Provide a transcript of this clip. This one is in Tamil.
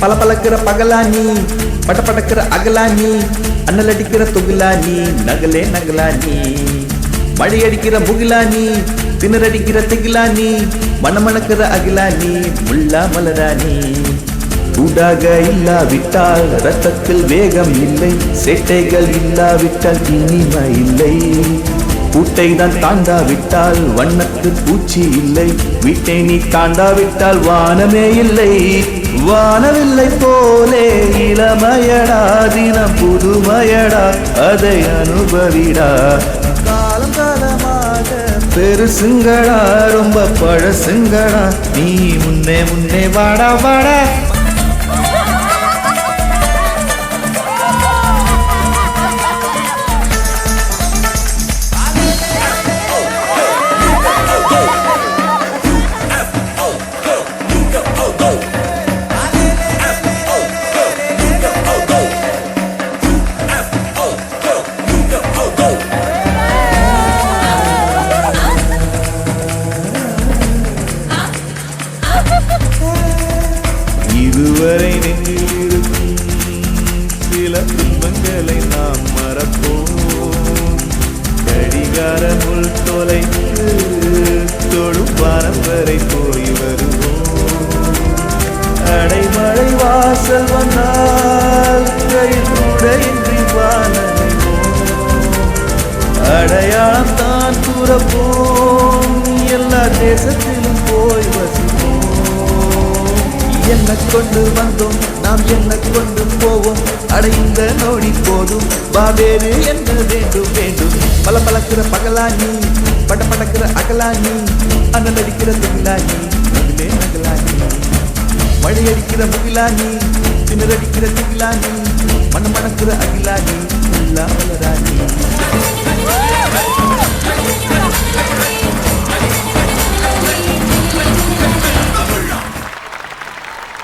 பல பழக்கிற பகலானி பட்ட படக்கிற அகலானி அண்ணல் அடிக்கிற துகிலானி நகலே நகலானி மழை அடிக்கிற முகிலானி திணறடிக்கிற திகிலானி மணமணக்கிற அகிலானி முல்லா மலரானி சூடாக இல்லாவிட்டால் ரத்தத்தில் வேகம் இல்லை சேட்டைகள் இல்லாவிட்டால் இனிமை இல்லை கூட்டை தான் தாண்டாவிட்டால் வண்ணத்து பூச்சி இல்லை வீட்டை நீ தாண்டாவிட்டால் வானமே இல்லை வானவில்லை போலே இளமயடா தினம் புதுமயடா அதை அனுபவிடா காலம் காலமாக பெருசுங்கடா ரொம்ப பழசுங்கடா நீ முன்னே முன்னே வாடா வாடா இதுவரை நெஞ்சில் இருக்கும் சில துன்பங்களை நாம் மறப்போம் கடிகார முள் தொலைத்து தொடும் வாரம் வரை போய் வருவோம் அடைமழை வாசல் வந்தால் கையில் கூட இன்றி வானறிவோம் அடையாளம் தான் கூறப்போம் எல்லா தேசத்திலும் போய் வசிப்போம் என்ன கொண்டு வந்தோம் நாம் என்ன கொண்டு போவோம் அடைந்த நோடி போதும் பாவேறு என்ன வேண்டும் வேண்டும் பல பழக்கிற பகலானி பட படக்கிற அகலானி அண்ணன் அடிக்கிற துகிலானி நகலே நகலானி மழை அடிக்கிற முகிலானி திணறடிக்கிற திகிலானி மணமணக்கிற அகிலானி முல்லா மலரானி